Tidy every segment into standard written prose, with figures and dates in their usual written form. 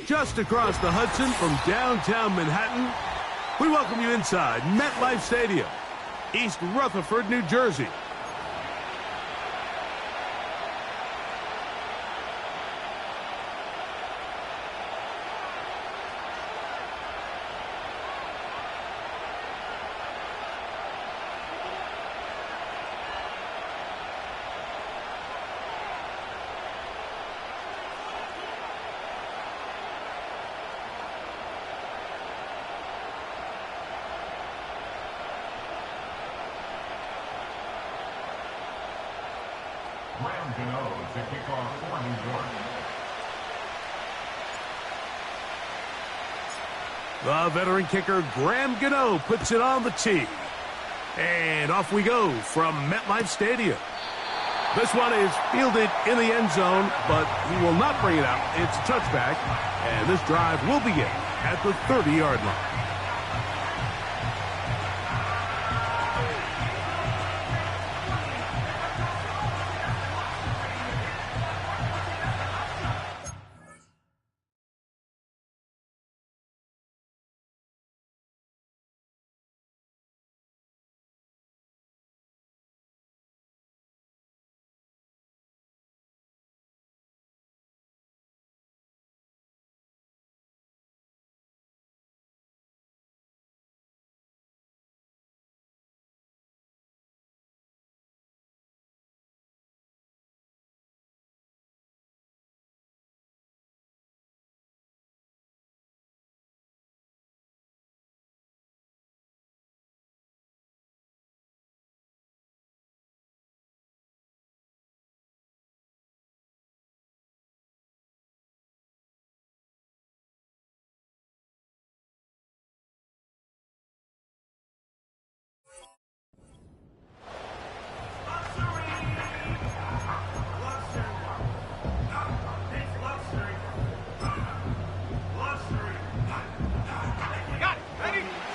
Just across the Hudson from downtown Manhattan, we welcome you inside MetLife Stadium, East Rutherford, New Jersey. To kick off for New York. The veteran kicker, Graham Gano, puts it on the tee. And off we go from MetLife Stadium. This one is fielded in the end zone, but he will not bring it out. It's a touchback, and this drive will begin at the 30-yard line.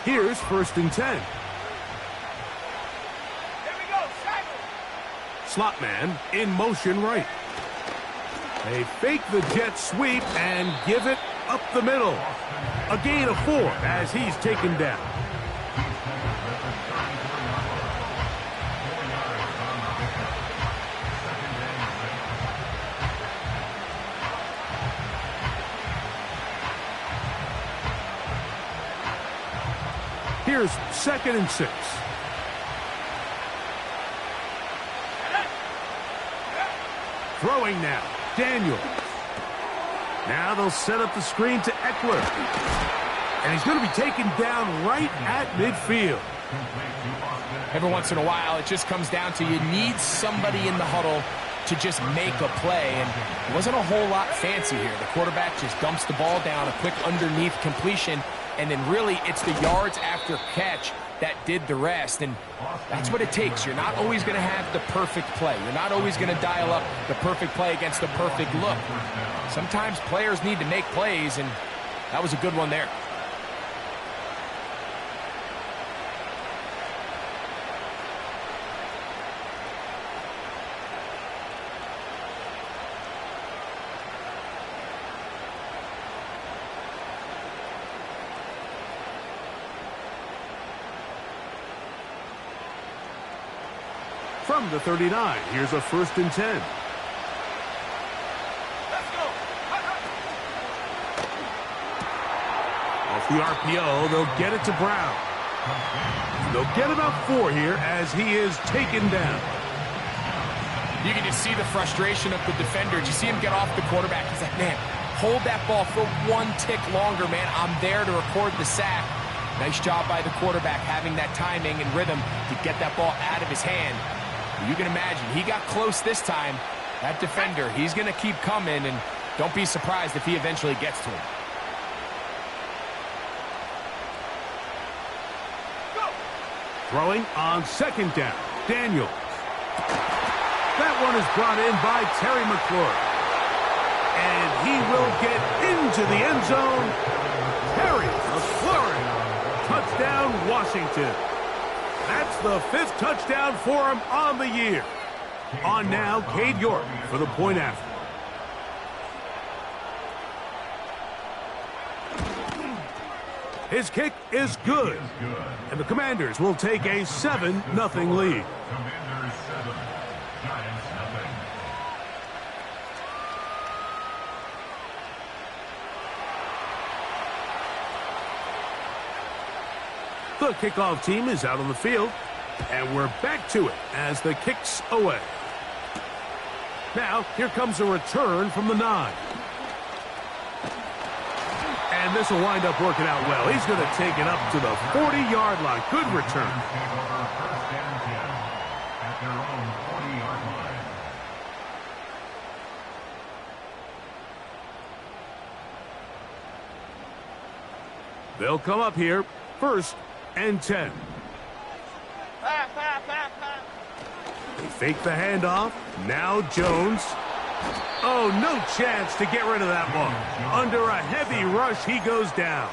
Here's 1st and 10. Here we go, Slot man in motion right. They fake the jet sweep and give it up the middle. A gain of 4 as he's taken down. Here's 2nd and 6. Throwing now, Daniel. Now they'll set up the screen to Eckler. And he's going to be taken down right at midfield. Every once in a while, it just comes down to you need somebody in the huddle to just make a play, and it wasn't a whole lot fancy here. The quarterback just dumps the ball down, a quick underneath completion, and then really it's the yards after catch that did the rest, and that's what it takes. You're not always going to have the perfect play. You're not always going to dial up the perfect play against the perfect look. Sometimes players need to make plays, and that was a good one there. From the 39, here's a 1st and 10. Let's go. Off the RPO, they'll get it to Brown. They'll get about 4 here as he is taken down. You can just see the frustration of the defender. Did you see him get off the quarterback? He's like, man, hold that ball for 1 tick longer, man. I'm there to record the sack. Nice job by the quarterback having that timing and rhythm to get that ball out of his hand. You can imagine, he got close this time. That defender, he's going to keep coming, and don't be surprised if he eventually gets to him. Go. Throwing on 2nd down, Daniels. That one is brought in by Terry McLaurin. And he will get into the end zone. Terry McLaurin. Touchdown, Washington. That's the 5th touchdown for him on the year. On now, Cade York for the point after. His kick is good. And the Commanders will take a 7-0 lead. Commanders 7, Giants nothing. The kickoff team is out on the field, and we're back to it as the kick's away. Now, here comes a return from the 9. And this will wind up working out well. He's going to take it up to the 40-yard line. Good return. Take over first and 10 at their own 40-yard line. They'll come up here, 1st and 10. They fake the handoff. Now Jones. Oh, no chance to get rid of that one. Under a heavy rush, he goes down.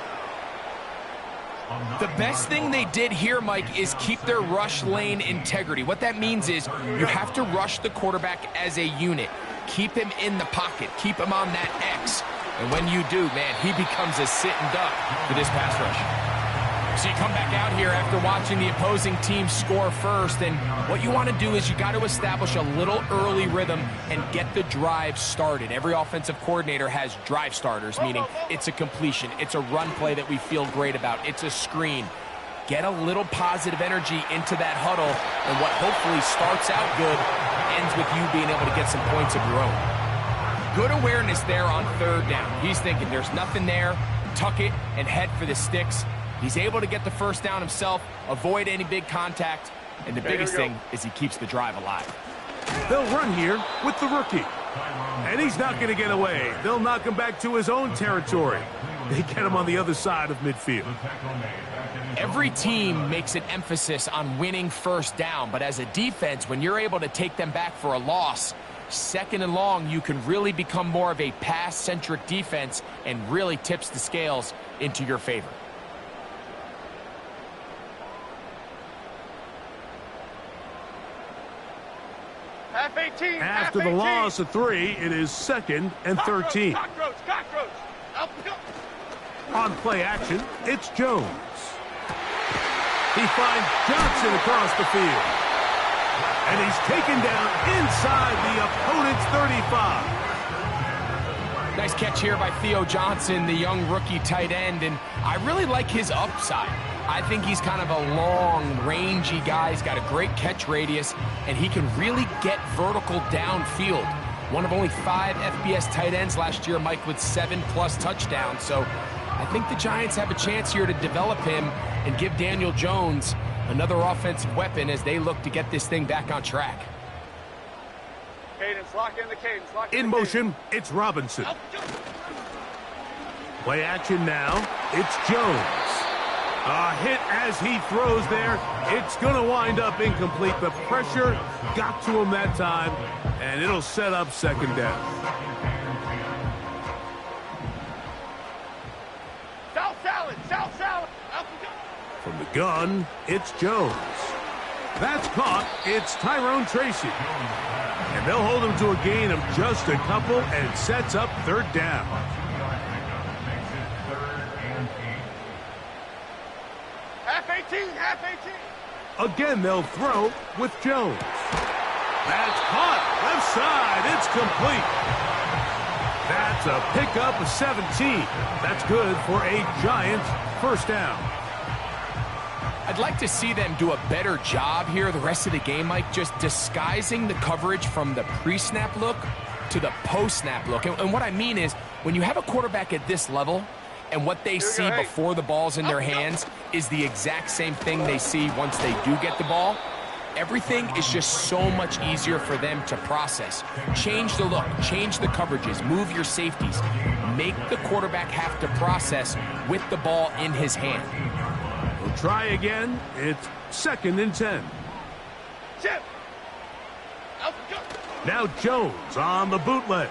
The best thing they did here, Mike, is keep their rush lane integrity. What that means is you have to rush the quarterback as a unit. Keep him in the pocket. Keep him on that X. And when you do, man, he becomes a sitting duck for this pass rush. So you come back out here after watching the opposing team score first, and what you want to do is you got to establish a little early rhythm and get the drive started. Every offensive coordinator has drive starters, meaning it's a completion, it's a run play that we feel great about, it's a screen. Get a little positive energy into that huddle, and what hopefully starts out good ends with you being able to get some points of your own. Good awareness there on 3rd down. He's thinking there's nothing there, tuck it, and head for the sticks. He's able to get the 1st down himself, avoid any big contact, and the biggest thing is he keeps the drive alive. They'll run here with the rookie. And he's not going to get away. They'll knock him back to his own territory. They get him on the other side of midfield. Every team makes an emphasis on winning 1st down, but as a defense, when you're able to take them back for a loss, 2nd and long, you can really become more of a pass-centric defense and really tips the scales into your favor. After the loss of 3, it is 2nd and 13. On play action, it's Jones. He finds Johnson across the field. And he's taken down inside the opponent's 35. Nice catch here by Theo Johnson, the young rookie tight end, and I really like his upside. I think he's kind of a long, rangy guy. He's got a great catch radius, and he can really get vertical downfield. One of only 5 FBS tight ends last year, Mike, with 7+ touchdowns. So I think the Giants have a chance here to develop him and give Daniel Jones another offensive weapon as they look to get this thing back on track. Cadence, lock in the cadence. Lock in motion, it's Robinson. Play action now, it's Jones. A hit as he throws there. It's going to wind up incomplete. The pressure got to him that time, and it'll set up 2nd down. South salad. From the gun, it's Jones. That's caught. It's Tyrone Tracy. And they'll hold him to a gain of just a couple and sets up 3rd down. Half 18. Again, they'll throw with Jones. That's caught. Left side. It's complete. That's a pickup of 17. That's good for a Giants 1st down. I'd like to see them do a better job here the rest of the game, Mike, just disguising the coverage from the pre-snap look to the post-snap look. And what I mean is, when you have a quarterback at this level, and what they see before the ball's in their hands is the exact same thing they see once they do get the ball, everything is just so much easier for them to process. Change the look, change the coverages, move your safeties. Make the quarterback have to process with the ball in his hand. We'll try again. It's 2nd and 10. Now Jones on the bootleg.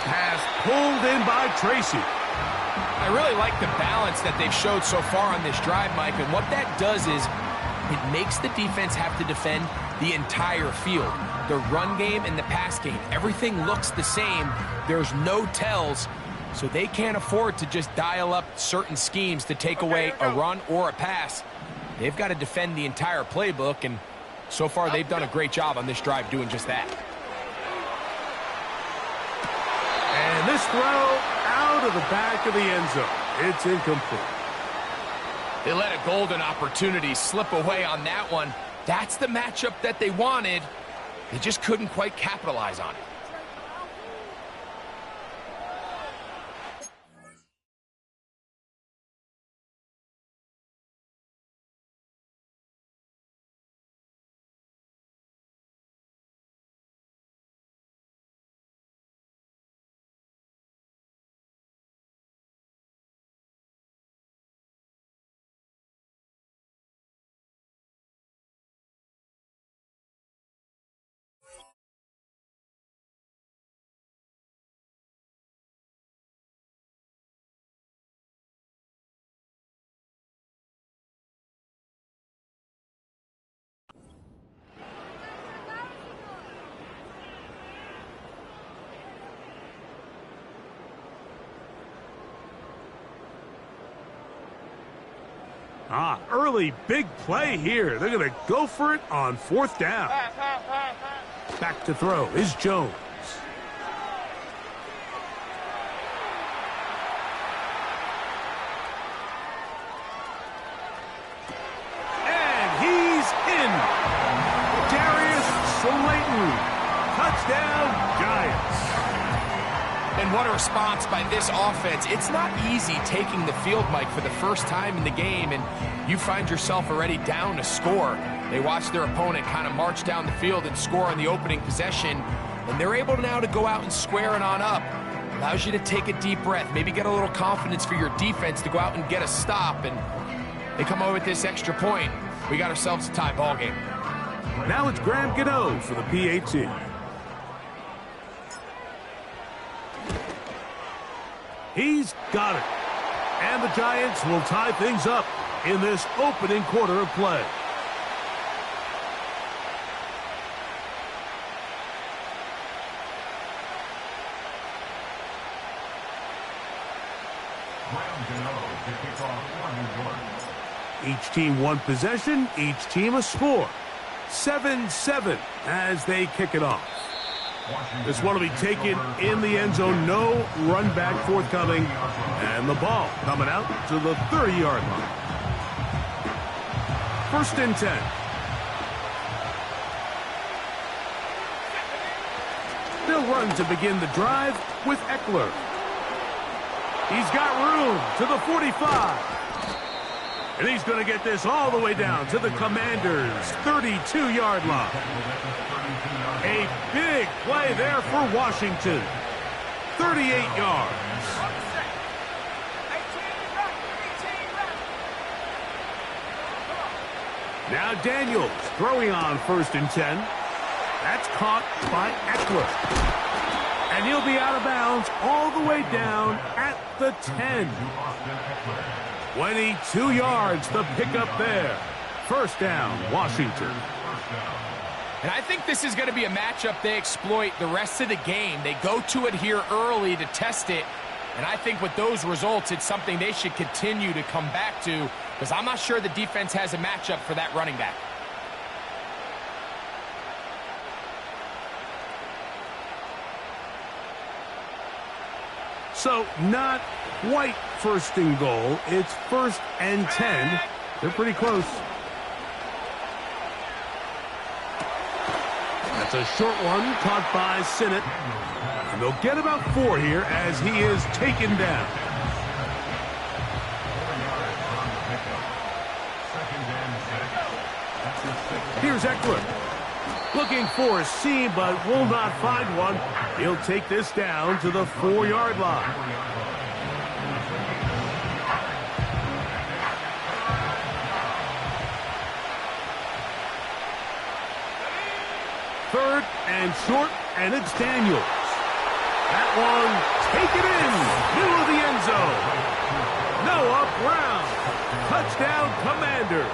Pass pulled in by Tracy. I really like the balance that they've showed so far on this drive, Mike, and what that does is it makes the defense have to defend the entire field. The run game and the pass game, everything looks the same. There's no tells, so they can't afford to just dial up certain schemes to take away a run or a pass. They've got to defend the entire playbook, and so far they've done a great job on this drive doing just that. And this throw out of the back of the end zone. It's incomplete. They let a golden opportunity slip away on that one. That's the matchup that they wanted. They just couldn't quite capitalize on it. Early big play here. They're going to go for it on 4th down. Back to throw is Jones. And he's in. Darius Slayton. Touchdown, Giants. And what a response by this offense. It's not easy taking the field, Mike, for the first time in the game, and you find yourself already down to score. They watch their opponent kind of march down the field and score on the opening possession, and they're able now to go out and square it on up. Allows you to take a deep breath, maybe get a little confidence for your defense to go out and get a stop, and they come away with this extra point. We got ourselves a tie ball game. Now it's Graham Gano for the PAT. He's got it. And the Giants will tie things up in this opening quarter of play. Each team one possession, each team a score. 7-7 as they kick it off. This one will be taken in the end zone. No run back forthcoming. And the ball coming out to the 30-yard line. 1st and 10. They'll run to begin the drive with Eckler. He's got room to the 45. And he's going to get this all the way down to the Commanders' 32-yard line. A big play there for Washington. 38 yards. Now Daniels throwing on 1st and 10. That's caught by Eckler. And he'll be out of bounds all the way down at the 10. 22 yards the pickup there. 1st down, Washington. And I think this is going to be a matchup they exploit the rest of the game. They go to it here early to test it. And I think with those results, it's something they should continue to come back to, because I'm not sure the defense has a matchup for that running back. So not quite 1st and goal. It's 1st and 10. They're pretty close. That's a short one caught by Sinnott. And they'll get about 4 here as he is taken down. Here's Eckler. Looking for a seam, but will not find one. He'll take this down to the 4-yard line. Third and short, and it's Daniels. That one, take it in, middle of the end zone. Noah Brown, touchdown Commanders.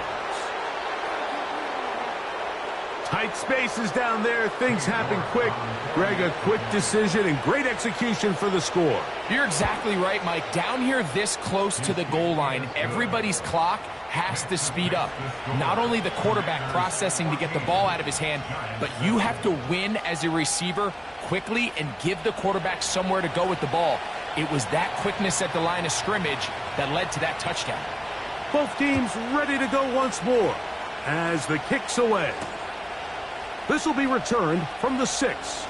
Tight spaces down there. Things happen quick. Greg, a quick decision and great execution for the score. You're exactly right, Mike. Down here this close to the goal line, everybody's clock has to speed up. Not only the quarterback processing to get the ball out of his hand, but you have to win as a receiver quickly and give the quarterback somewhere to go with the ball. It was that quickness at the line of scrimmage that led to that touchdown. Both teams ready to go once more as the kick's away. This will be returned from the 6.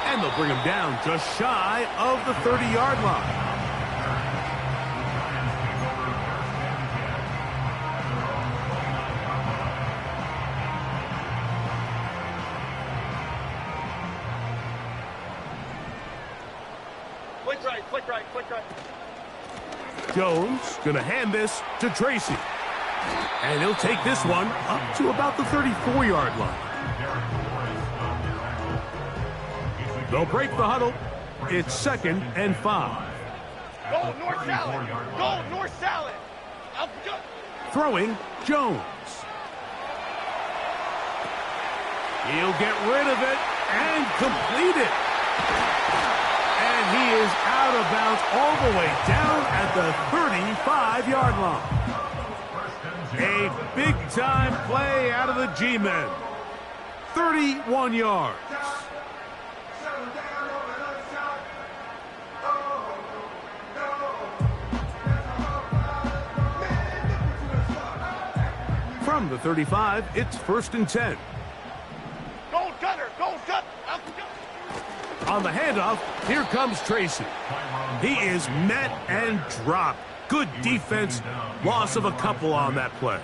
And they'll bring him down just shy of the 30-yard line. Quick right. Jones going to hand this to Tracy. And he'll take this one up to about the 34-yard line. They'll break the huddle. It's 2nd and 5. Go north salad. Go north salad. Throwing Jones. He'll get rid of it and complete it. And he is out of bounds all the way down at the 35-yard line. A big-time play out of the G-men. 31 yards. From the 35, it's 1st and 10. Go Gunner. On the handoff, here comes Tracy. He is met and dropped. Good defense. Loss of a couple on that play.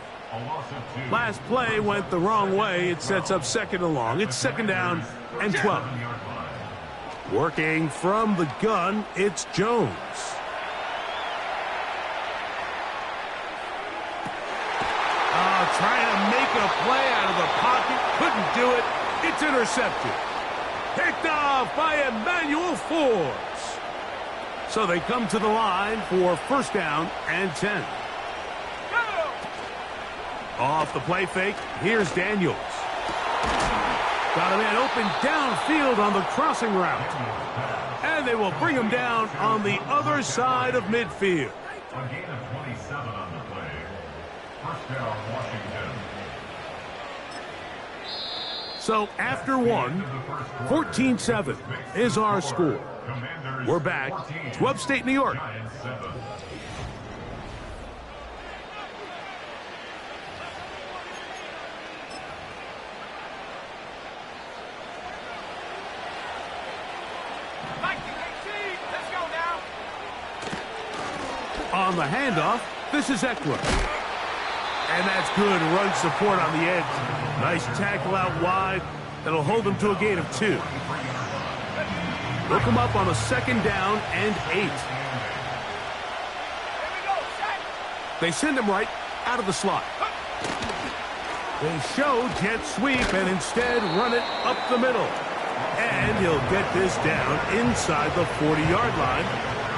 Last play went the wrong way. It sets up 2nd and long. It's 2nd down and 12. Working from the gun, it's Jones. Trying to make a play out of the pocket. Couldn't do it. It's intercepted. Picked off by Emmanuel Forbes. So they come to the line for 1st down and 10. Off the play fake, here's Daniels. Got a man open downfield on the crossing route. And they will bring him down on the other side of midfield. A gain of 27 on the play. 1st down, Washington. So after one, 14-7 is our score. We're back to upstate New York. On the handoff, this is Eckler. And that's good run support on the edge. Nice tackle out wide. That'll hold them to a gain of 2. Look him up on a 2nd down and 8. They send him right out of the slot. They show jet sweep and instead run it up the middle. And he'll get this down inside the 40-yard line.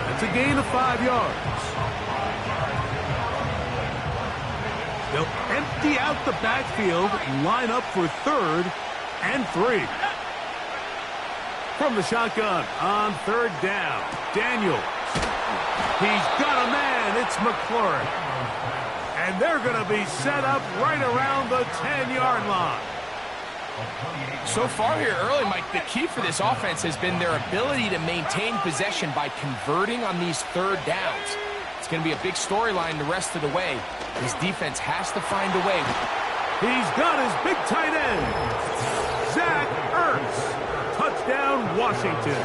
That's a gain of 5 yards. They'll empty out the backfield, line up for 3rd and 3. From the shotgun on 3rd down, Daniels. He's got a man. It's McLaurin. And they're going to be set up right around the 10-yard line. So far here early, Mike, the key for this offense has been their ability to maintain possession by converting on these 3rd downs. It's going to be a big storyline the rest of the way. His defense has to find a way. He's got his big tight end, Zach Ertz. Touchdown, Washington.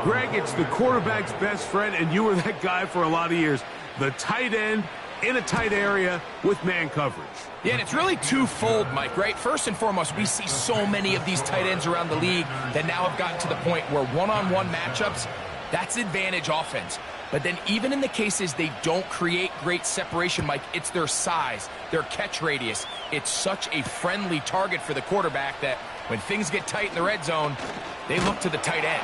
Greg, it's the quarterback's best friend, and you were that guy for a lot of years. The tight end in a tight area with man coverage. Yeah, and it's really twofold, Mike, right? First and foremost, we see so many of these tight ends around the league that now have gotten to the point where one-on-one matchups, that's advantage offense. But then even in the cases they don't create great separation, Mike, it's their size, their catch radius. It's such a friendly target for the quarterback that when things get tight in the red zone, they look to the tight end.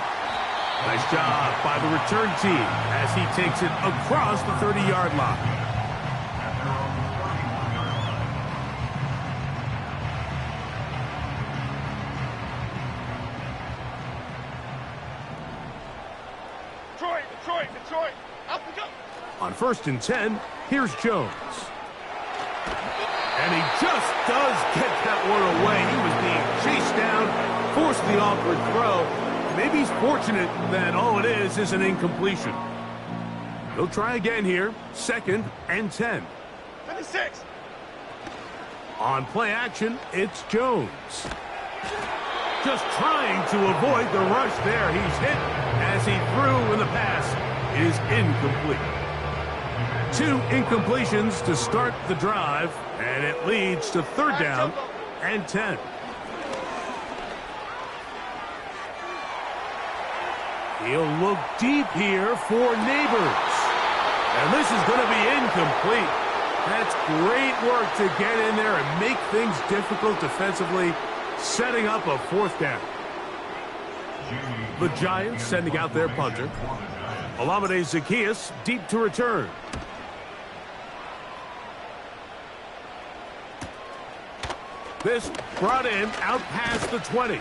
Nice job by the return team as he takes it across the 30-yard line. Detroit. Up we go. On 1st and 10, here's Jones. And he just does get that one away. He was being chased down, forced the awkward throw. Maybe he's fortunate that all it is an incompletion. He'll try again here. 2nd and 10. 56. On play action, it's Jones. Just trying to avoid the rush there. He's hit as he threw, and the pass is incomplete. 2 incompletions to start the drive, and it leads to 3rd down and 10. He'll look deep here for Neighbors. And this is going to be incomplete. That's great work to get in there and make things difficult defensively, setting up a 4th down. The Giants sending out their punter. Olamide Zaccheaus deep to return. This brought in out past the 20.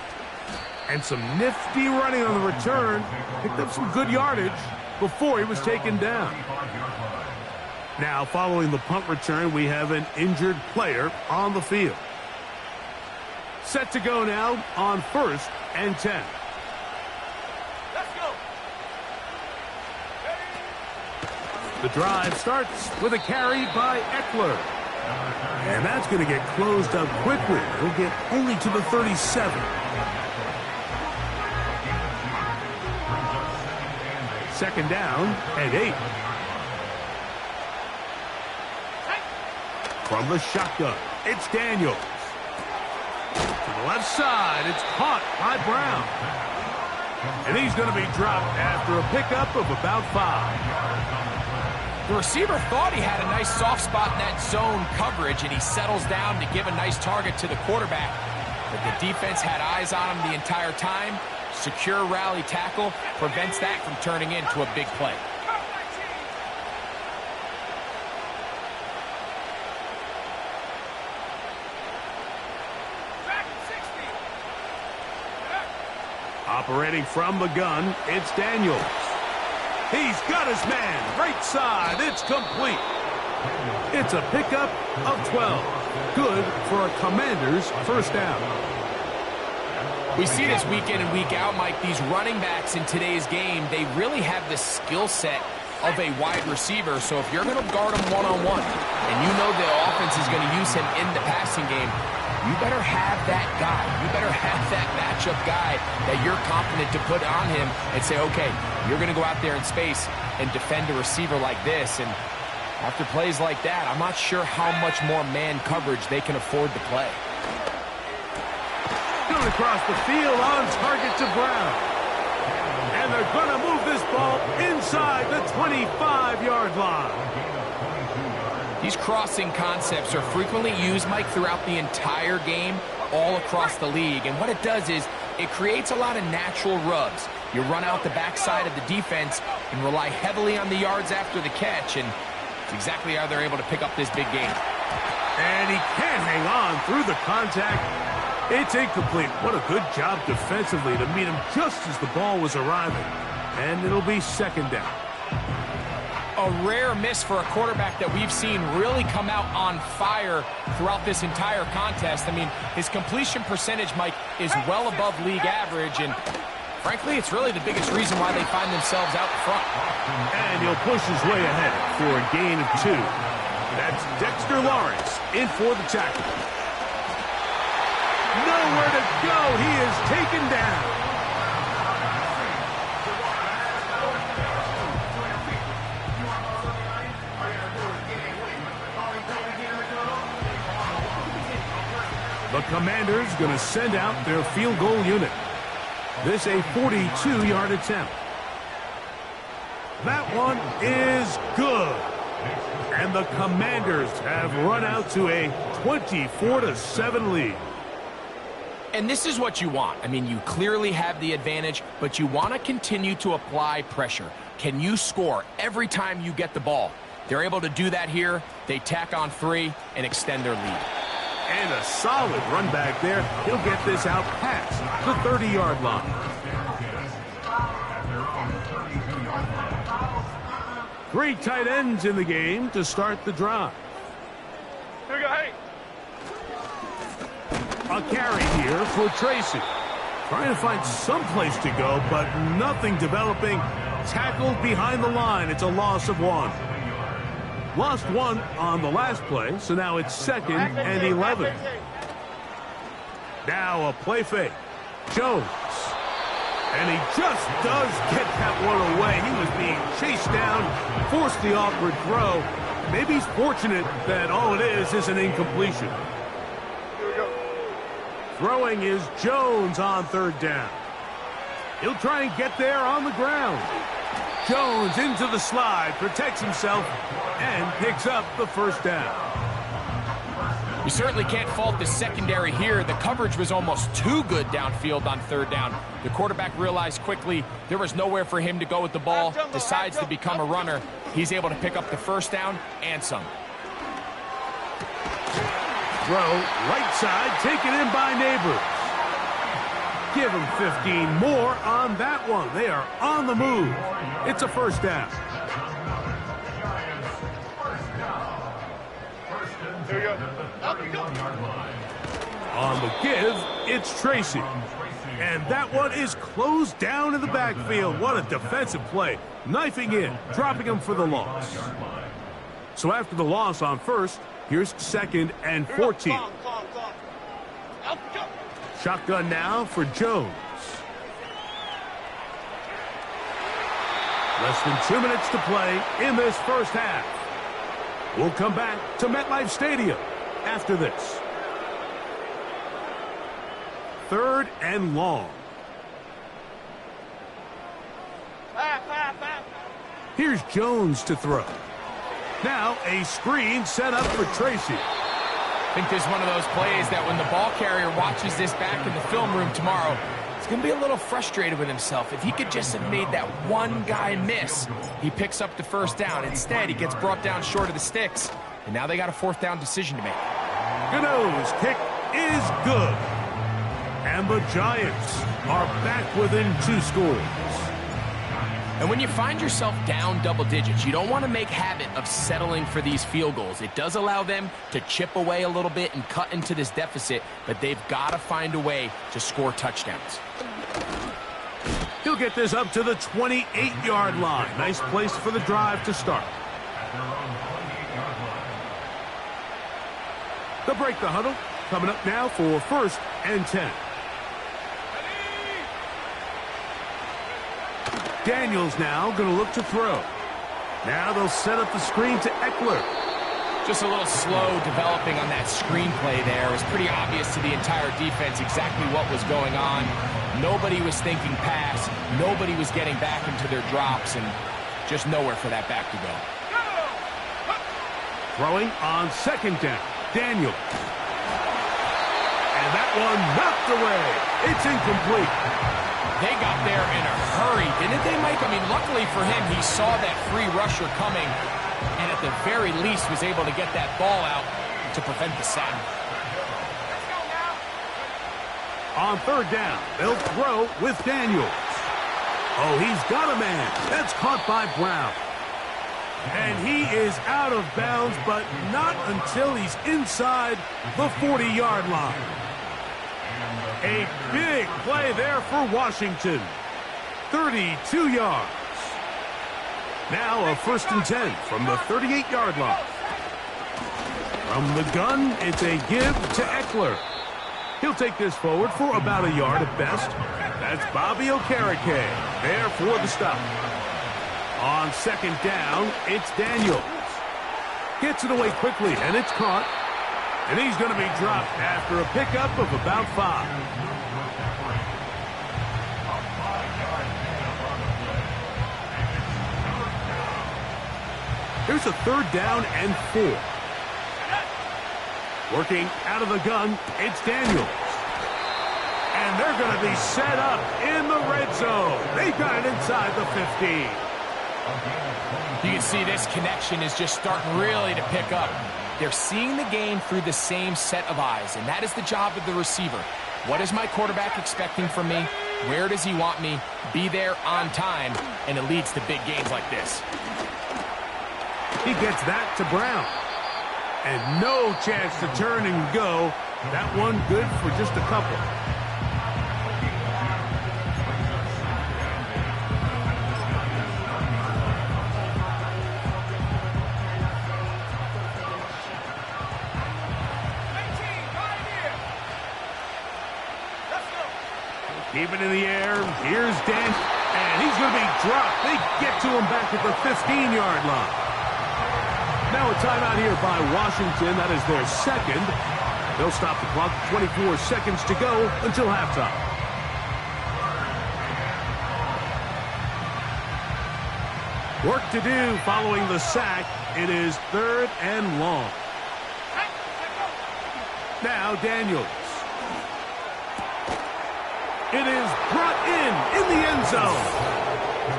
And some nifty running on the return. Picked up some good yardage before he was taken down. Now, following the punt return, we have an injured player on the field. Set to go now on 1st and 10. Let's go. The drive starts with a carry by Eckler. And that's going to get closed up quickly. He'll get only to the 37. 2nd down and 8. From the shotgun, it's Daniels. To the left side, it's caught by Brown. And he's going to be dropped after a pickup of about 5. The receiver thought he had a nice soft spot in that zone coverage, and he settles down to give a nice target to the quarterback. But the defense had eyes on him the entire time. Secure rally tackle prevents that from turning into a big play. Operating from the gun, it's Daniels. He's got his man, right side, it's complete. It's a pickup of 12. Good for a Commander's 1st down. We see this week in and week out, Mike, these running backs in today's game, they really have the skill set of a wide receiver. So if you're going to guard him one-on-one, and you know the offense is going to use him in the passing game, you better have that guy. You better have that matchup guy that you're confident to put on him and say, okay, you're going to go out there in space and defend a receiver like this. And after plays like that, I'm not sure how much more man coverage they can afford to play. Going across the field on target to Brown. And they're going to move this ball inside the 25-yard line. These crossing concepts are frequently used, Mike, throughout the entire game, all across the league. And what it does is it creates a lot of natural rubs. You run out the backside of the defense and rely heavily on the yards after the catch, and it's exactly how they're able to pick up this big game. And he can't hang on through the contact. It's incomplete. What a good job defensively to meet him just as the ball was arriving. And it'll be 2nd down. A rare miss for a quarterback that we've seen really come out on fire throughout this entire contest. I mean, his completion percentage, Mike, is well above league average, and frankly, it's really the biggest reason why they find themselves out front. And he'll push his way ahead for a gain of 2. That's Dexter Lawrence in for the tackle. Nowhere to go. He is taken down. The Commanders going to send out their field goal unit. This a 42-yard attempt. That one is good. And the Commanders have run out to a 24-7 lead. And this is what you want. I mean, you clearly have the advantage, but you want to continue to apply pressure. Can you score every time you get the ball? They're able to do that here. They tack on 3 and extend their lead. And a solid run back there. He'll get this out past the 30-yard line. Three tight ends in the game to start the drive. Here we go, hey. A carry here for Tracy. Trying to find some place to go, but nothing developing. Tackled behind the line. It's a loss of 1. Lost 1 on the last play, so now it's 2nd and 11. Now a play fake. Jones. And he just does get that one away. He was being chased down, forced the awkward throw. Maybe he's fortunate that all it is an incompletion. Throwing is Jones on 3rd down. He'll try and get there on the ground. Jones into the slide, protects himself, and picks up the 1st down. You certainly can't fault the secondary here. The coverage was almost too good downfield on 3rd down. The quarterback realized quickly there was nowhere for him to go with the ball, decides to become a runner. He's able to pick up the 1st down and some. Throw, right side, taken in by Neighbors. Give him 15 more on that one. They are on the move. It's a 1st down. Here we go. On the give, it's Tracy. And that one is closed down in the backfield. What a defensive play. Knifing in, dropping him for the loss. So after the loss on 1st, here's 2nd and 14. Shotgun now for Jones. Less than 2 minutes to play in this 1st half. We'll come back to MetLife Stadium after this. 3rd and long. Here's Jones to throw. Now a screen set up for Tracy. I think this is one of those plays that when the ball carrier watches this back in the film room tomorrow, he's going to be a little frustrated with himself. If he could just have made that one guy miss, he picks up the 1st down. Instead, he gets brought down short of the sticks, and now they got a 4th down decision to make. Gano's kick is good. And the Giants are back within 2 scores. And when you find yourself down double digits, you don't want to make habit of settling for these field goals. It does allow them to chip away a little bit and cut into this deficit, but they've got to find a way to score touchdowns. He'll get this up to the 28-yard line. Nice place for the drive to start. They'll break the huddle. Coming up now for 1st and 10. Daniels now going to look to throw. Now they'll set up the screen to Eckler. Just a little slow developing on that screenplay there. It was pretty obvious to the entire defense exactly what was going on. Nobody was thinking pass. Nobody was getting back into their drops, and just nowhere for that back to go. Throwing on 2nd down. Daniels. And that one knocked away. It's incomplete. They got there in a hurry, didn't they, Mike? I mean, luckily for him, he saw that free rusher coming, and at the very least was able to get that ball out to prevent the sack. On 3rd down, they'll throw with Daniels. Oh, he's got a man. That's caught by Brown. And he is out of bounds, but not until he's inside the 40-yard line. A big play there for Washington. 32 yards. Now a 1st and 10 from the 38-yard line. From the gun, it's a give to Eckler. He'll take this forward for about a yard at best. That's Bobby Okereke there for the stop. On 2nd down, it's Daniels. Gets it away quickly, and it's caught. And he's going to be dropped after a pickup of about 5. Here's a 3rd down and 4. Working out of the gun, it's Daniels. And they're going to be set up in the red zone. They got it inside the 15. You can see this connection is just starting really to pick up. They're seeing the game through the same set of eyes, and that is the job of the receiver. What is my quarterback expecting from me? Where does he want me? Be there on time, and it leads to big gains like this. He gets that to Brown. And no chance to turn and go. That one good for just a couple. Keep it in the air. Here's Dan. And he's going to be dropped. They get to him back at the 15-yard line. Now a timeout here by Washington. That is their second. They'll stop the clock. 24 seconds to go until halftime. Work to do following the sack. It is 3rd and long. Now Daniels. It is brought in the end zone.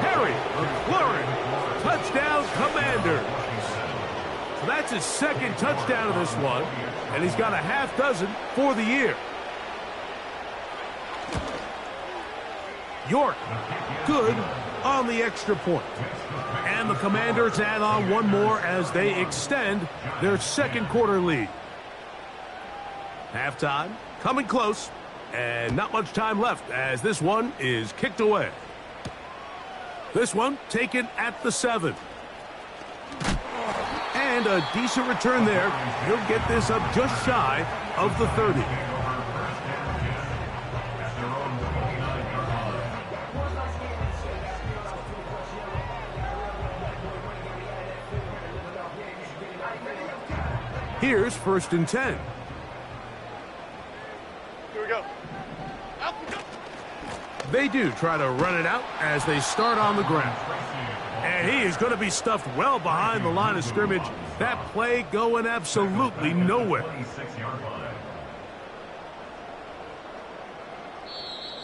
Harry McLaurin, touchdown Commanders. So that's his second touchdown of this one, and he's got a half dozen for the year. York, good on the extra point. And the Commanders add on one more as they extend their second quarter lead. Halftime, coming close. And not much time left as this one is kicked away. This one taken at the 7. And a decent return there. He'll get this up just shy of the 30. Here's 1st and 10. Here we go. They do try to run it out as they start on the ground. And he is going to be stuffed well behind the line of scrimmage. That play going absolutely nowhere.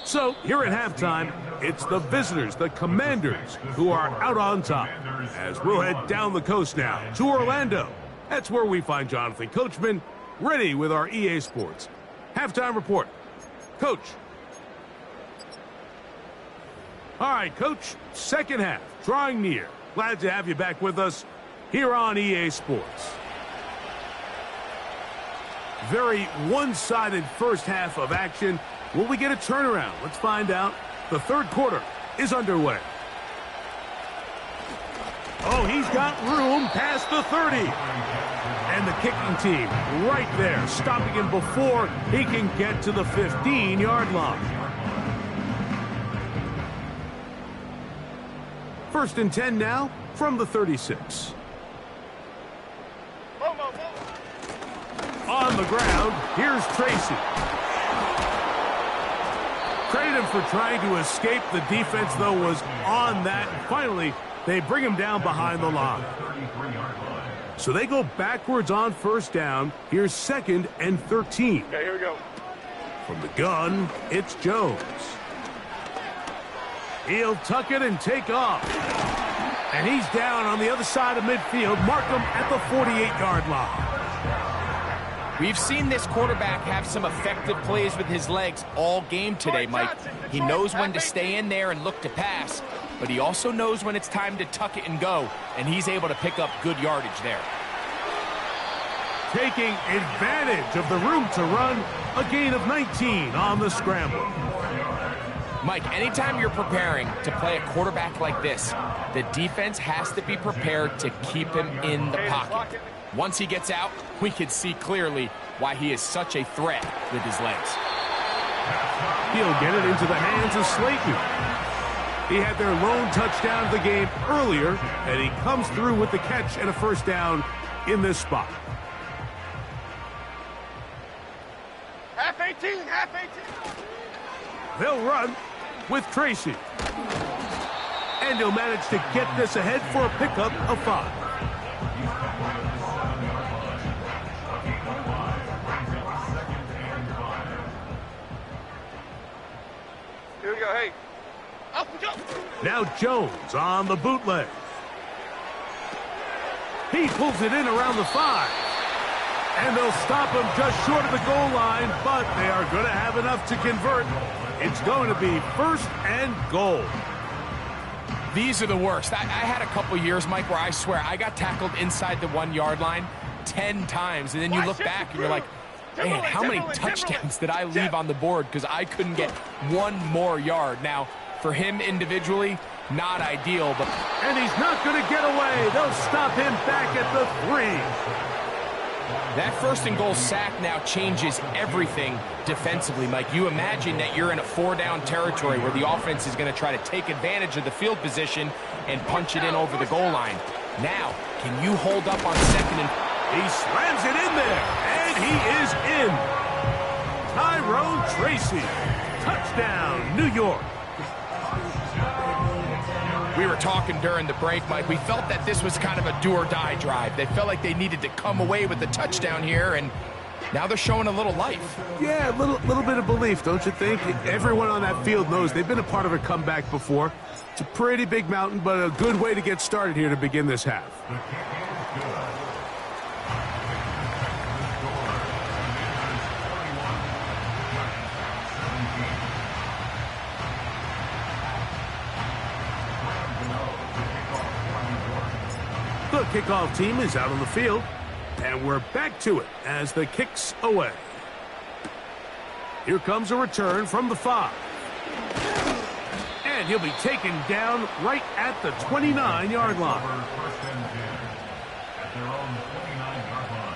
So here at halftime, it's the visitors, the Commanders, who are out on top. As we'll head down the coast now to Orlando. That's where we find Jonathan Coachman ready with our EA Sports halftime report. Coach. All right, Coach, second half, drawing near. Glad to have you back with us here on EA Sports. Very one-sided first half of action. Will we get a turnaround? Let's find out. The third quarter is underway. Oh, he's got room past the 30. And the kicking team right there, stopping him before he can get to the 15-yard line. 1st and 10 now from the 36. On the ground, here's Tracy. Credit him for trying to escape. The defense, though, was on that. Finally, they bring him down behind the line. So they go backwards on 1st down. Here's 2nd and 13. Okay, here we go. From the gun, it's Jones. He'll tuck it and take off. And he's down on the other side of midfield. Mark him at the 48-yard line. We've seen this quarterback have some effective plays with his legs all game today, Mike. He knows when to stay in there and look to pass, but he also knows when it's time to tuck it and go, and he's able to pick up good yardage there. Taking advantage of the room to run, a gain of 19 on the scramble. Mike, anytime you're preparing to play a quarterback like this, the defense has to be prepared to keep him in the pocket. Once he gets out, we can see clearly why he is such a threat with his legs. He'll get it into the hands of Slayton. He had their lone touchdown of the game earlier, and he comes through with the catch and a 1st down in this spot. Half 18, half 18. They'll run with Tracy. And he'll manage to get this ahead for a pickup of 5. Here we go, hey. Up and go. Now Jones on the bootleg. He pulls it in around the 5. And they'll stop him just short of the goal line, but they are going to have enough to convert. It's going to be 1st and goal. These are the worst. I had a couple years, Mike, where I swear I got tackled inside the 1 yard line 10 times. And then you look back and you're like, man, how many touchdowns did I leave on the board because I couldn't get one more yard? Now, for him individually, not ideal, but... And he's not going to get away. They'll stop him back at the 3. That 1st and goal sack now changes everything defensively, Mike. You imagine that you're in a 4-down territory where the offense is going to try to take advantage of the field position and punch it in over the goal line. Now, can you hold up on 2nd and... He slams it in there, and he is in. Tyrone Tracy. Touchdown, New York. We were talking during the break, Mike. We felt that this was kind of a do-or-die drive. They felt like they needed to come away with the touchdown here, and now they're showing a little life. Yeah, a little bit of belief, don't you think? Everyone on that field knows they've been a part of a comeback before. It's a pretty big mountain, but a good way to get started here to begin this half. The kickoff team is out on the field, and we're back to it as the kick's away. Here comes a return from the 5. And he'll be taken down right at the 29-yard line. First and 10 at their own 29-yard line.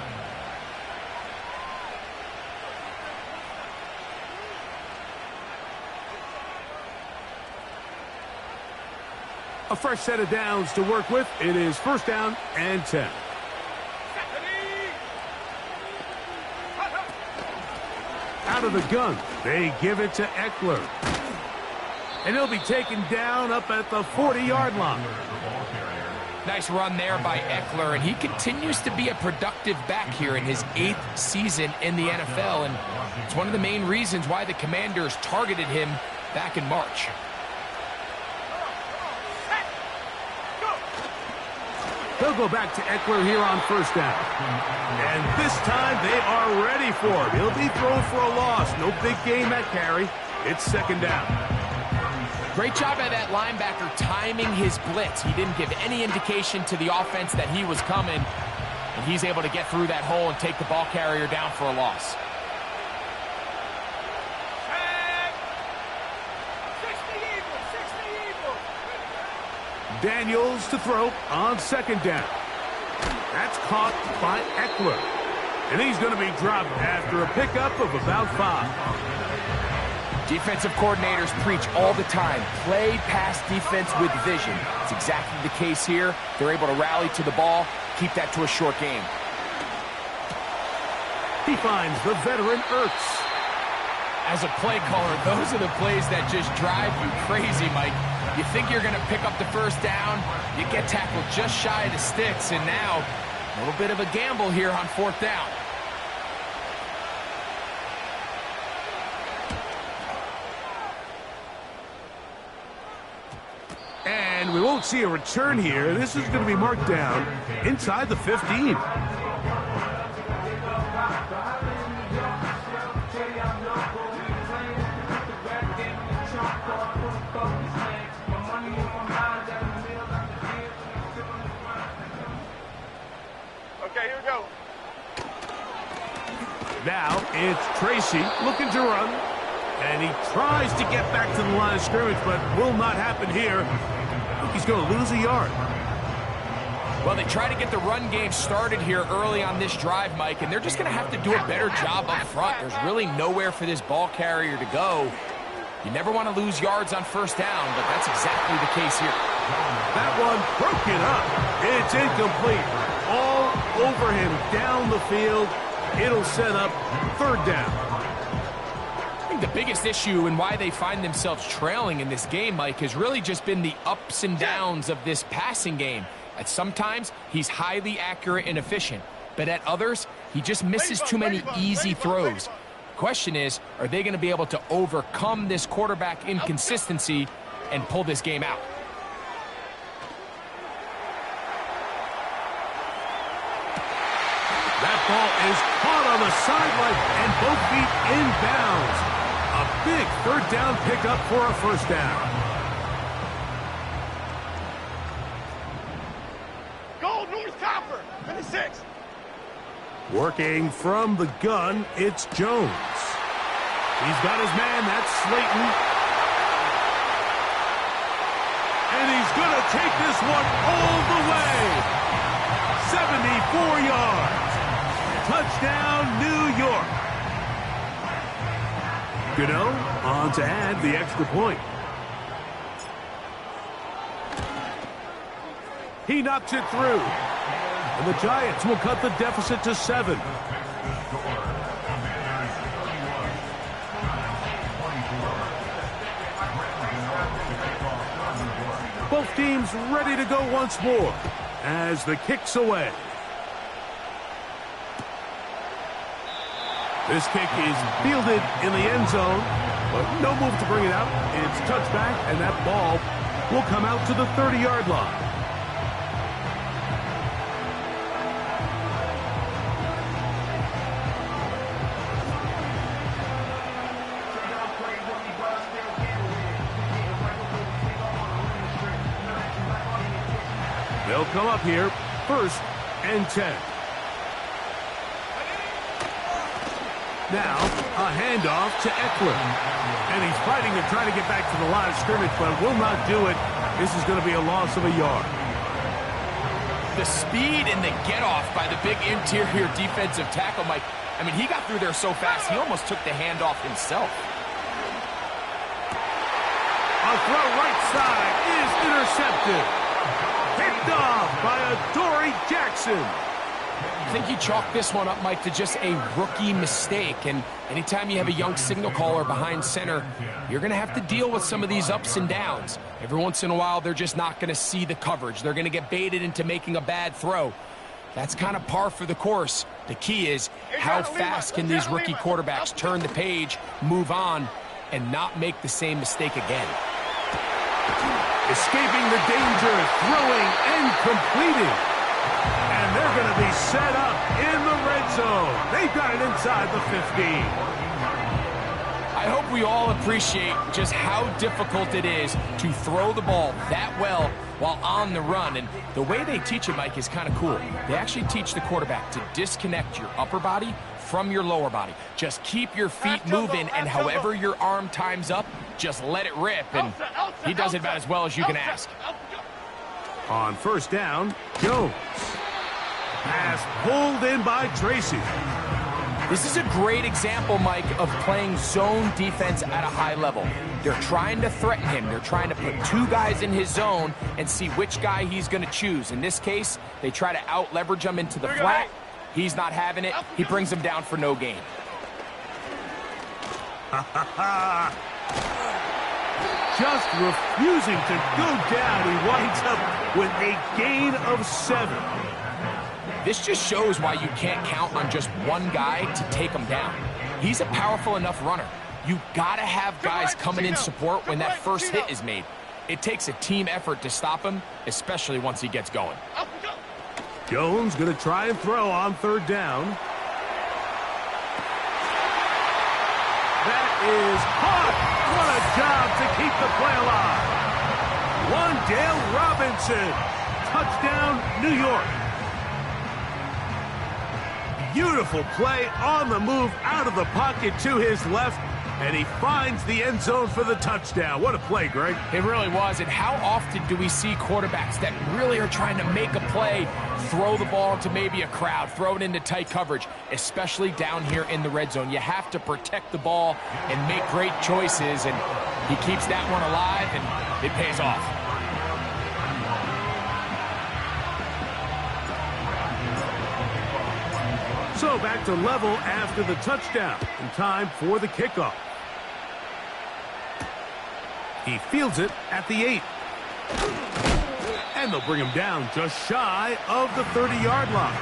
A fresh set of downs to work with. It is 1st down and 10. Out of the gun, they give it to Eckler. And he'll be taken down up at the 40-yard line. Nice run there by Eckler, and he continues to be a productive back here in his 8th season in the NFL, and it's one of the main reasons why the Commanders targeted him back in March. They'll go back to Eckler here on 1st down. And this time they are ready for it. He'll be thrown for a loss. No big gain that carry. It's 2nd down. Great job by that linebacker timing his blitz. He didn't give any indication to the offense that he was coming, and he's able to get through that hole and take the ball carrier down for a loss. Daniels to throw on 2nd down. That's caught by Eckler. And he's going to be dropped after a pickup of about 5. Defensive coordinators preach all the time, play pass defense with vision. It's exactly the case here. They're able to rally to the ball, keep that to a short game. He finds the veteran Ertz. As a play caller, those are the plays that just drive you crazy, Mike. You think you're going to pick up the 1st down, you get tackled just shy of the sticks, and now a little bit of a gamble here on 4th down. And we won't see a return here. This is going to be marked down inside the 15. Okay, here we go. Now it's Tracy looking to run. And he tries to get back to the line of scrimmage, but will not happen here. I think he's going to lose a yard. Well, they try to get the run game started here early on this drive, Mike, and they're just going to have to do a better job up front. There's really nowhere for this ball carrier to go. You never want to lose yards on 1st down, but that's exactly the case here. That one broken up. It's incomplete. All over him down the field. It'll set up 3rd down. I think the biggest issue and why they find themselves trailing in this game, Mike, has really just been the ups and downs of this passing game. At sometimes, he's highly accurate and efficient, but at others, he just misses too many easy throws. Question is, are they going to be able to overcome this quarterback inconsistency and pull this game out? That ball is caught on the sideline and both feet inbounds. A big 3rd down pickup for a 1st down. North Copper. 56. Working from the gun, it's Jones. He's got his man, that's Slayton. And he's going to take this one all the way. 74 yards. Touchdown, New York. Gano on to add the extra point. He knocks it through. And the Giants will cut the deficit to 7. Both teams ready to go once more as the kick's away. This kick is fielded in the end zone, but no move to bring it out. It's touchback, and that ball will come out to the 30-yard line. They'll come up here, 1st and 10. Now, a handoff to Eckler. And he's fighting to try to get back to the line of scrimmage, but will not do it. This is going to be a loss of a yard. The speed and the get-off by the big interior defensive tackle, Mike. I mean, he got through there so fast, he almost took the handoff himself. A throw right side is intercepted. Picked off by Adoree Jackson. I think he chalked this one up, Mike, to just a rookie mistake. And anytime you have a young signal caller behind center, you're going to have to deal with some of these ups and downs. Every once in a while, they're just not going to see the coverage. They're going to get baited into making a bad throw. That's kind of par for the course. The key is how fast can these rookie quarterbacks turn the page, move on, and not make the same mistake again. Escaping the danger, throwing and completing. And they're going to be set up in the red zone. They've got it inside the 15. I hope we all appreciate just how difficult it is to throw the ball that well while on the run. And the way they teach it, Mike, is kind of cool. They actually teach the quarterback to disconnect your upper body from your lower body. Just keep your feet moving, and however your arm times up, just let it rip. And he does it about as well as you can ask. On 1st down, Jones. Pass pulled in by Tracy. This is a great example, Mike, of playing zone defense at a high level. They're trying to threaten him. They're trying to put 2 guys in his zone and see which guy he's going to choose. In this case, they try to out-leverage him into the flat. He's not having it. He brings him down for no gain. Just refusing to go down. He winds up with a gain of 7. This just shows why you can't count on just one guy to take him down. He's a powerful enough runner. You gotta have guys coming in support when that first hit is made. It takes a team effort to stop him, especially once he gets going. Jones gonna try and throw on 3rd down. That is caught. What a job to keep the play alive. Wandale Robinson. Touchdown, New York. Beautiful play on the move out of the pocket to his left, and he finds the end zone for the touchdown. What a play, Greg. It really was, and how often do we see quarterbacks that really are trying to make a play, throw the ball into maybe a crowd, throw it into tight coverage, especially down here in the red zone. You have to protect the ball and make great choices, and he keeps that one alive, and it pays off. So back to level after the touchdown, and time for the kickoff. He fields it at the 8. And they'll bring him down just shy of the 30-yard line.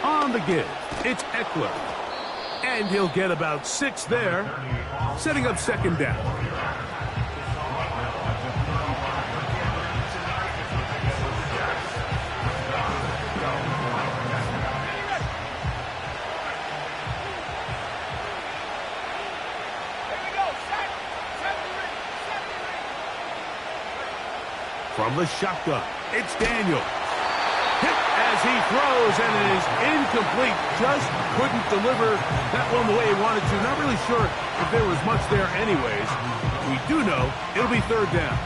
On the give, It's Eckler. And he'll get about 6 there, setting up second down. From the shotgun, it's Daniel. Hit as he throws, and it is incomplete. Just couldn't deliver that one the way he wanted to. Not really sure if there was much there anyways. We do know it'll be third down.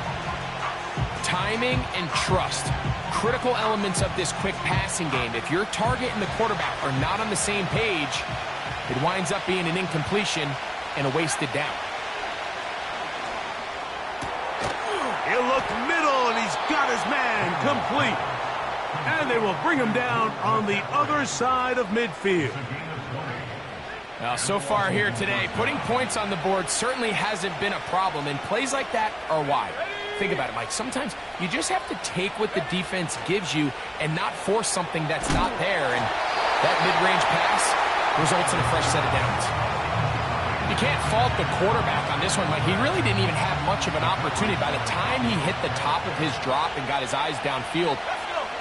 Timing and trust, critical elements of this quick passing game. If your target and the quarterback are not on the same page, it winds up being an incompletion and a wasted down. He'll look middle, and he's got his man complete. And they will bring him down on the other side of midfield. Now, so far here today, putting points on the board certainly hasn't been a problem, and plays like that are why. Think about it, Mike. Sometimes you just have to take what the defense gives you and not force something that's not there, and that mid-range pass results in a fresh set of downs. You can't fault the quarterback on this one, Mike. He really didn't even have much of an opportunity. By the time he hit the top of his drop and got his eyes downfield,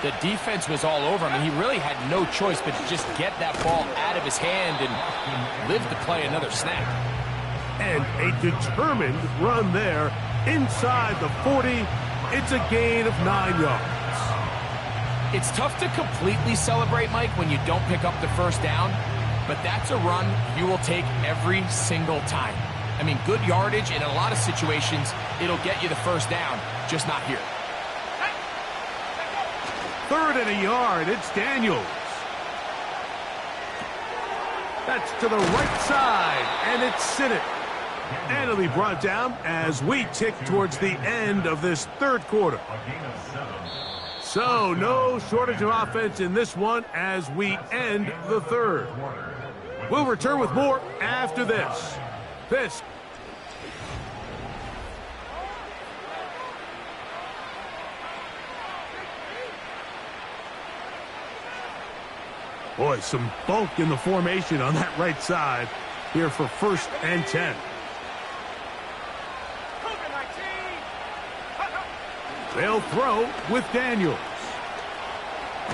the defense was all over him, and he really had no choice but to just get that ball out of his hand and live to play another snap. And a determined run there inside the 40. It's a gain of 9 yards. It's tough to completely celebrate, Mike, when you don't pick up the first down, but that's a run you will take every single time. I mean, good yardage, and in a lot of situations, it'll get you the first down, just not here. Third and a yard, it's Daniels. That's to the right side, and it's Sinnott. And it'll be brought down as we tick towards the end of this third quarter. So, no shortage of offense in this one as we end the third. We'll return with more after this. Boy, some bulk in the formation on that right side here for 1st and 10. They'll throw with Daniels.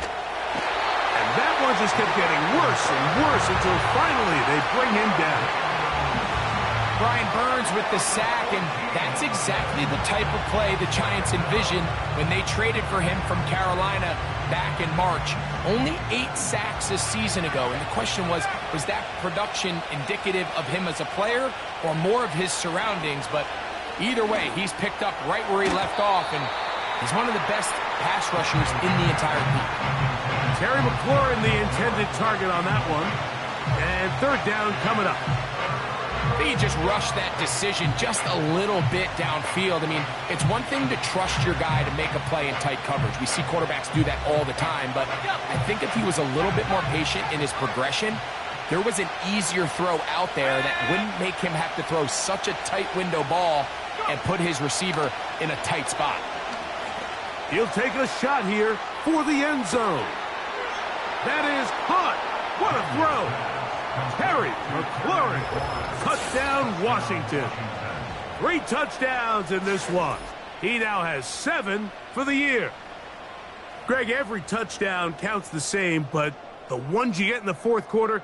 And that one just kept getting worse and worse until finally they bring him down. Brian Burns with the sack, and that's exactly the type of play the Giants envisioned when they traded for him from Carolina back in March. Only 8 sacks a season ago, and the question was that production indicative of him as a player or more of his surroundings? But either way, he's picked up right where he left off, and he's one of the best pass rushers in the entire league. Terry McLaurin, the intended target on that one. And third down coming up. He just rushed that decision just a little bit downfield. I mean, it's one thing to trust your guy to make a play in tight coverage. We see quarterbacks do that all the time, but I think if he was a little bit more patient in his progression, there was an easier throw out there that wouldn't make him have to throw such a tight window ball and put his receiver in a tight spot. He'll take a shot here for the end zone. That is caught. What a throw. Terry McLaurin. Touchdown, Washington. 3 touchdowns in this one. He now has 7 for the year. Greg, every touchdown counts the same, but the ones you get in the fourth quarter,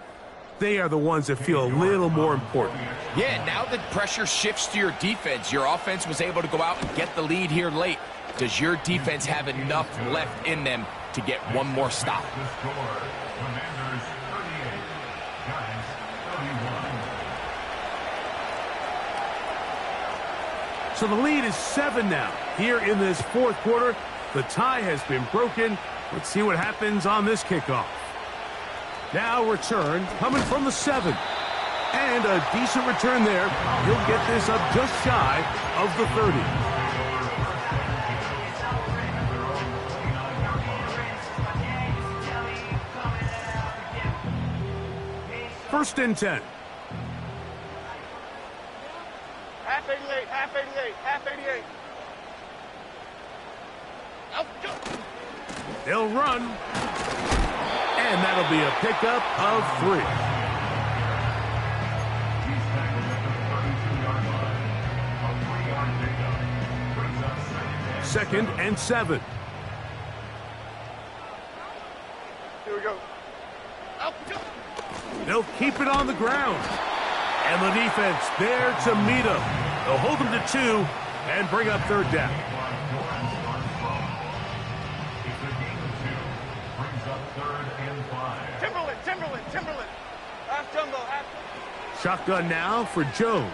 they are the ones that feel a little more important. Yeah, now the pressure shifts to your defense. Your offense was able to go out and get the lead here late. Does your defense have enough left in them to get one more stop? Commanders 38, Giants 31. So the lead is 7 now. Here in this fourth quarter, the tie has been broken. Let's see what happens on this kickoff. Now return coming from the 7. And a decent return there. He'll get this up just shy of the 30. First and 10. Half 88, half 88, half 88. They'll run. And that'll be a pickup of 3. He's tackled at the 32-yard line. A 3-yard pickup brings up second and 2nd and 7. Here we go. Up. They'll keep it on the ground. And the defense there to meet them. They'll hold them to 2 and bring up 3rd down. It's a gain of 2. Brings up 3rd and 5. Timberland. Half jumbo, half. Shotgun now for Jones.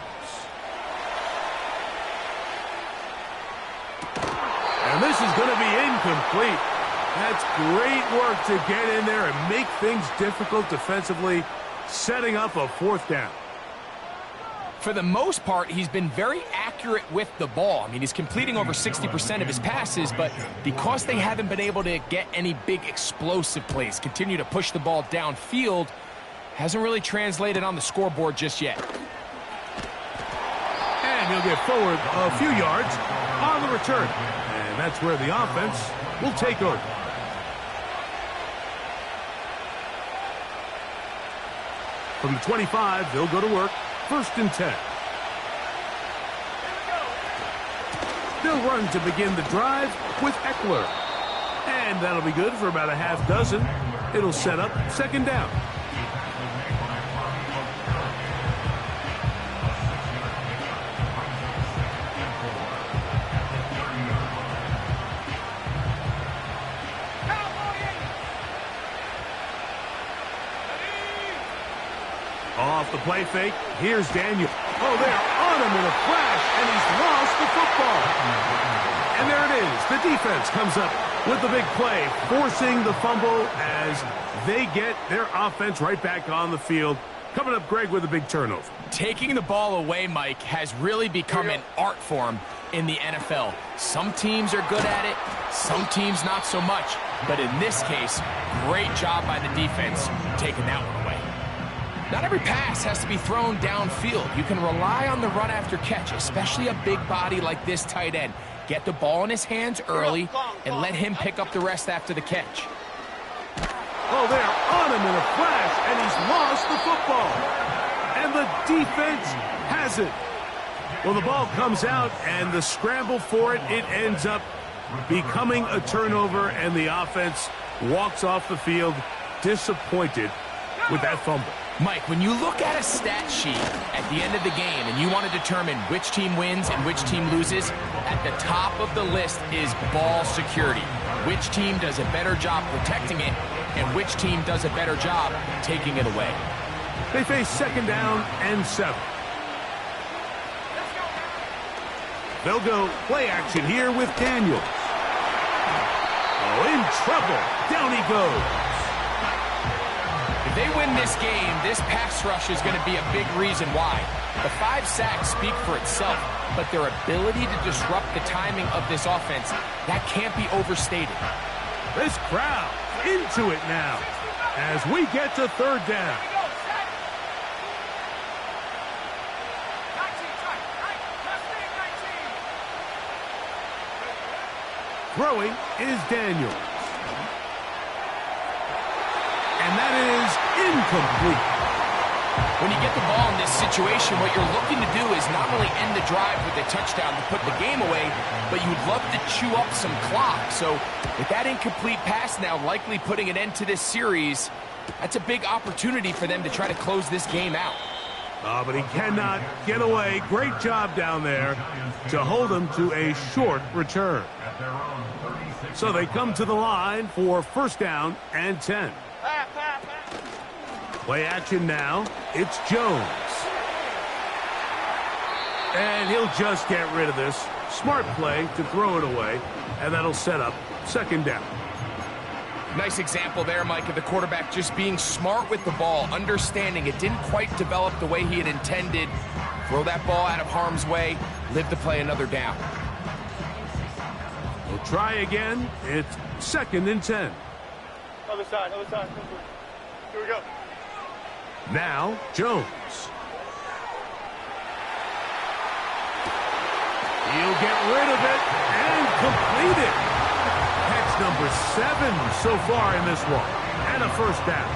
And this is going to be incomplete. That's great work to get in there and make things difficult defensively, setting up a 4th down. For the most part, he's been very accurate with the ball. I mean, he's completing over 60% of his passes, but because they haven't been able to get any big explosive plays, continue to push the ball downfield, hasn't really translated on the scoreboard just yet. And he'll get forward a few yards on the return. And that's where the offense will take over. From the 25, they'll go to work. 1st and 10. They'll run to begin the drive with Eckler. And that'll be good for about a half dozen. It'll set up 2nd down. Off the play fake, here's Daniel. Oh, they're on him in a flash, and he's lost the football. And there it is. The defense comes up with the big play, forcing the fumble as they get their offense right back on the field. Coming up, Greg, with a big turnover. Taking the ball away, Mike, has really become an art form in the NFL. Some teams are good at it, some teams not so much. But in this case, great job by the defense taking that one away. Not every pass has to be thrown downfield. You can rely on the run after catch, especially a big body like this tight end. Get the ball in his hands early and let him pick up the rest after the catch. Oh, they're on him in a flash, and he's lost the football. And the defense has it. Well, the ball comes out, and the scramble for it, it ends up becoming a turnover, and the offense walks off the field disappointed with that fumble. Mike, when you look at a stat sheet at the end of the game and you want to determine which team wins and which team loses, at the top of the list is ball security. Which team does a better job protecting it and which team does a better job taking it away. They face 2nd down and 7. They'll go play action here with Daniel. Oh, in trouble. Down he goes. If they win this game, this pass rush is going to be a big reason why. The 5 sacks speak for itself, but their ability to disrupt the timing of this offense, that can't be overstated. This crowd into it now as we get to 3rd down. Throwing is Daniel. And that is incomplete. When you get the ball in this situation, what you're looking to do is not only end the drive with a touchdown to put the game away, but you'd love to chew up some clock. So with that incomplete pass now likely putting an end to this series, that's a big opportunity for them to try to close this game out. Oh, but he cannot get away. Great job down there to hold him to a short return. So they come to the line for 1st down and 10. Play action now. It's Jones. And he'll just get rid of this. Smart play to throw it away. And that'll set up 2nd down. Nice example there, Mike, of the quarterback just being smart with the ball, understanding it didn't quite develop the way he had intended. Throw that ball out of harm's way, live to play another down. We'll try again. It's 2nd and 10. Other side. Here we go. Now, Jones. He'll get rid of it and complete it. That's That's number 7 so far in this one. And a first down.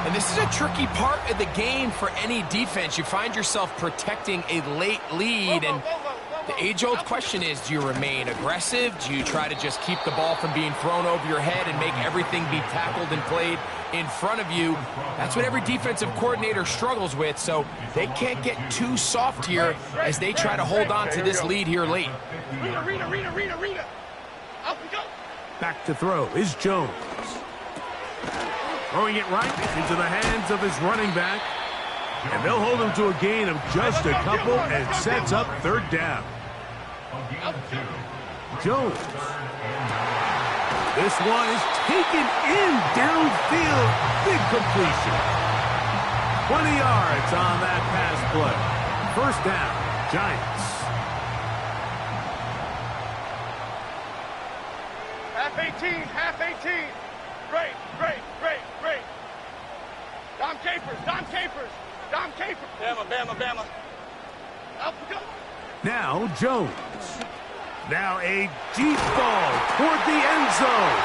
And this is a tricky part of the game for any defense. You find yourself protecting a late lead, and the age-old question is, do you remain aggressive? Do you try to just keep the ball from being thrown over your head and make everything be tackled and played in front of you? That's what every defensive coordinator struggles with, so they can't get too soft here as they try to hold on to this lead here late. Rita. Out we go. Back to throw is Jones. Throwing it right into the hands of his running back. And they'll hold him to a gain of just a couple and sets up third down. Jones. This one is taken in downfield. Big completion. 20 yards on that pass play. First down, Giants. Half 18. Great. Dom Capers. Bama. Out we go. Now Jones. Now a deep ball toward the end zone.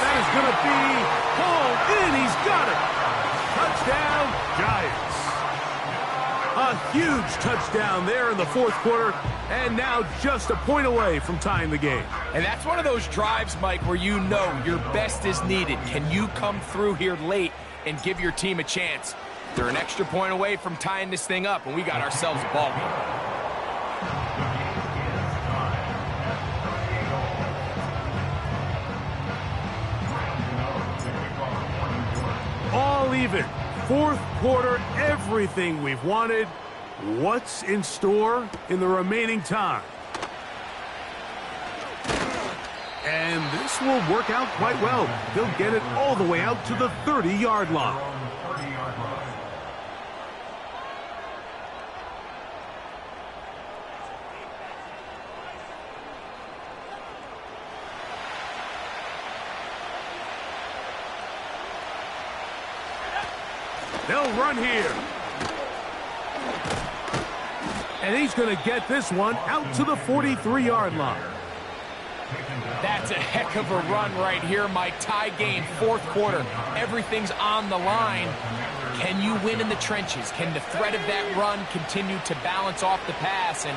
That is going to be hauled in. He's got it. Touchdown, Giants. A huge touchdown there in the fourth quarter, and now just a point away from tying the game. And that's one of those drives, Mike, where you know your best is needed. Can you come through here late and give your team a chance? They're an extra point away from tying this thing up, and we got ourselves a ball game. All even. Fourth quarter, everything we've wanted. What's in store in the remaining time? And this will work out quite well. They'll get it all the way out to the 30-yard line. They'll run here. And he's going to get this one out to the 43-yard line. That's a heck of a run right here, Mike. Tie game, fourth quarter. Everything's on the line. Can you win in the trenches? Can the threat of that run continue to balance off the pass? And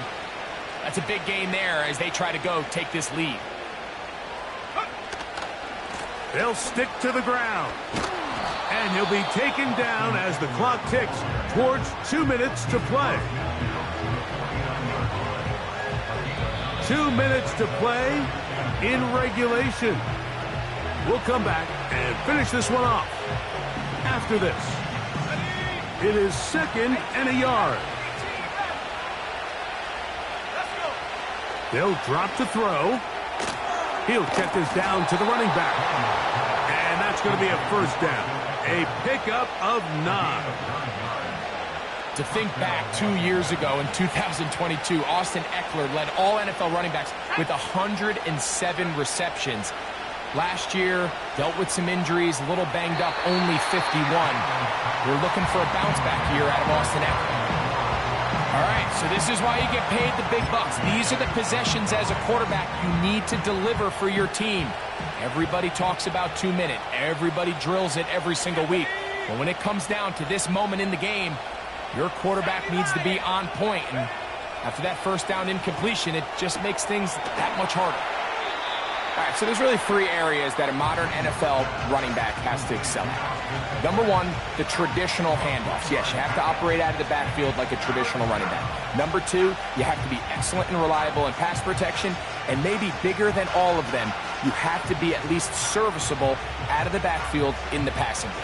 that's a big gain there as they try to go take this lead. They'll stick to the ground. And he'll be taken down as the clock ticks towards 2 minutes to play. 2 minutes to play in regulation. We'll come back and finish this one off. After this, it is 2nd and a yard. They'll drop to throw. He'll check this down to the running back. And that's going to be a first down. A pickup of 9. To think back 2 years ago in 2022, Austin Eckler led all NFL running backs with 107 receptions. Last year, dealt with some injuries, a little banged up, only 51. We're looking for a bounce back year out of Austin Eckler. All right, so this is why you get paid the big bucks. These are the possessions as a quarterback you need to deliver for your team. Everybody talks about 2 minutes. Everybody drills it every single week. But when it comes down to this moment in the game, your quarterback needs to be on point. And after that first down incompletion, it just makes things that much harder. All right, so there's really 3 areas that a modern NFL running back has to excel at. Number 1, the traditional handoffs. Yes, you have to operate out of the backfield like a traditional running back. Number 2, you have to be excellent and reliable in pass protection. And maybe bigger than all of them, you have to be at least serviceable out of the backfield in the passing game.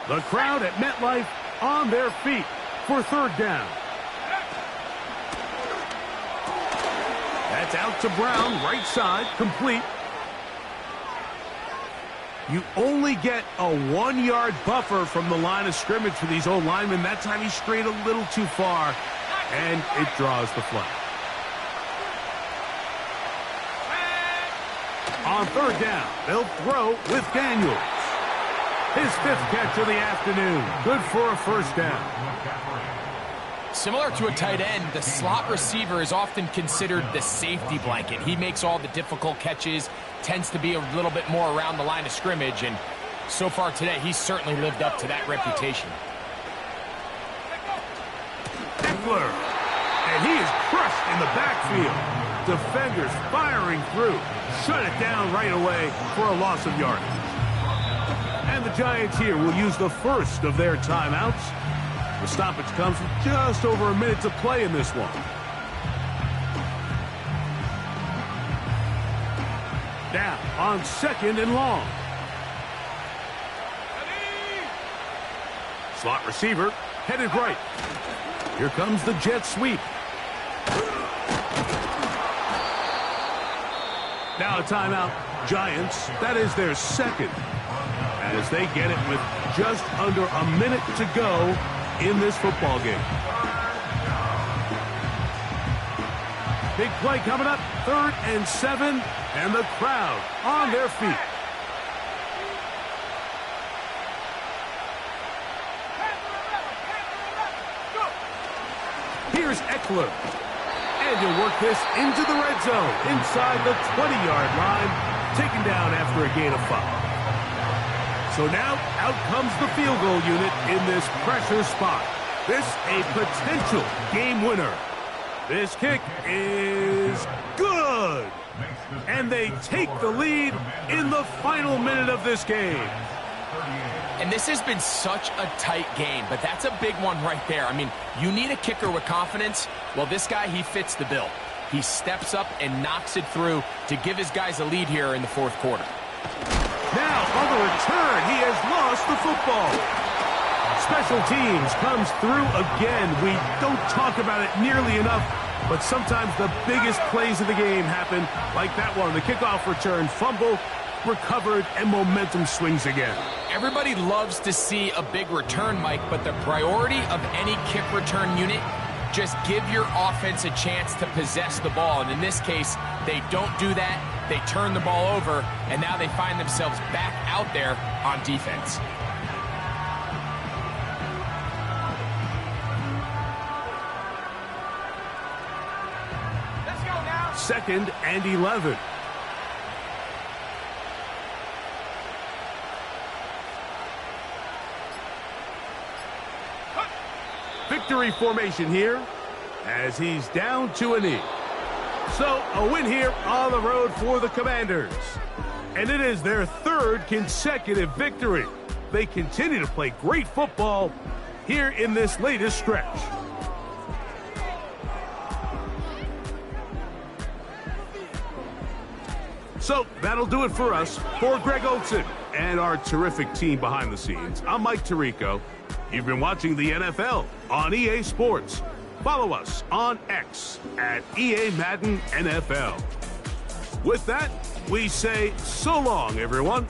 The crowd at MetLife on their feet for third down. That's out to Brown, right side, complete. You only get a 1-yard buffer from the line of scrimmage for these old linemen. That time he strayed a little too far, and it draws the flag. On third down, they'll throw with Daniels. His 5th catch of the afternoon. Good for a first down. Similar to a tight end, the slot receiver is often considered the safety blanket. He makes all the difficult catches, tends to be a little bit more around the line of scrimmage, and so far today, he's certainly lived up to that reputation. Eckler, and he is crushed in the backfield. Defenders firing through. Shut it down right away for a loss of yardage. And the Giants here will use the first of their timeouts. The stoppage comes with just over a minute to play in this one. Now on 2nd and long. Slot receiver headed right. Here comes the jet sweep. Now a timeout. Giants, that is their 2nd. As they get it with just under a minute to go in this football game. Big play coming up. 3rd and 7. And the crowd on their feet. Here's Eckler. And he'll work this into the red zone. Inside the 20-yard line. Taken down after a gain of 5. So now, out comes the field goal unit in this pressure spot. This a potential game winner. This kick is good. And they take the lead in the final minute of this game. And this has been such a tight game, but that's a big one right there. I mean, you need a kicker with confidence. Well, this guy, he fits the bill. He steps up and knocks it through to give his guys a lead here in the 4th quarter. Now, on the return, he has lost the football. Special teams comes through again. We don't talk about it nearly enough, but sometimes the biggest plays of the game happen like that one. The kickoff return, fumble, recovered, and momentum swings again. Everybody loves to see a big return, Mike, but the priority of any kick return unit, just give your offense a chance to possess the ball. And in this case, they don't do that. They turn the ball over, and now they find themselves back out there on defense. Let's go now. 2nd and 11. Victory formation here as he's down to a knee. So a win here on the road for the Commanders. And it is their 3rd consecutive victory. They continue to play great football here in this latest stretch. So that'll do it for us. For Greg Olson and our terrific team behind the scenes, I'm Mike Tirico. You've been watching the NFL on EA Sports. Follow us on X at EA Madden NFL. With that, we say so long, everyone.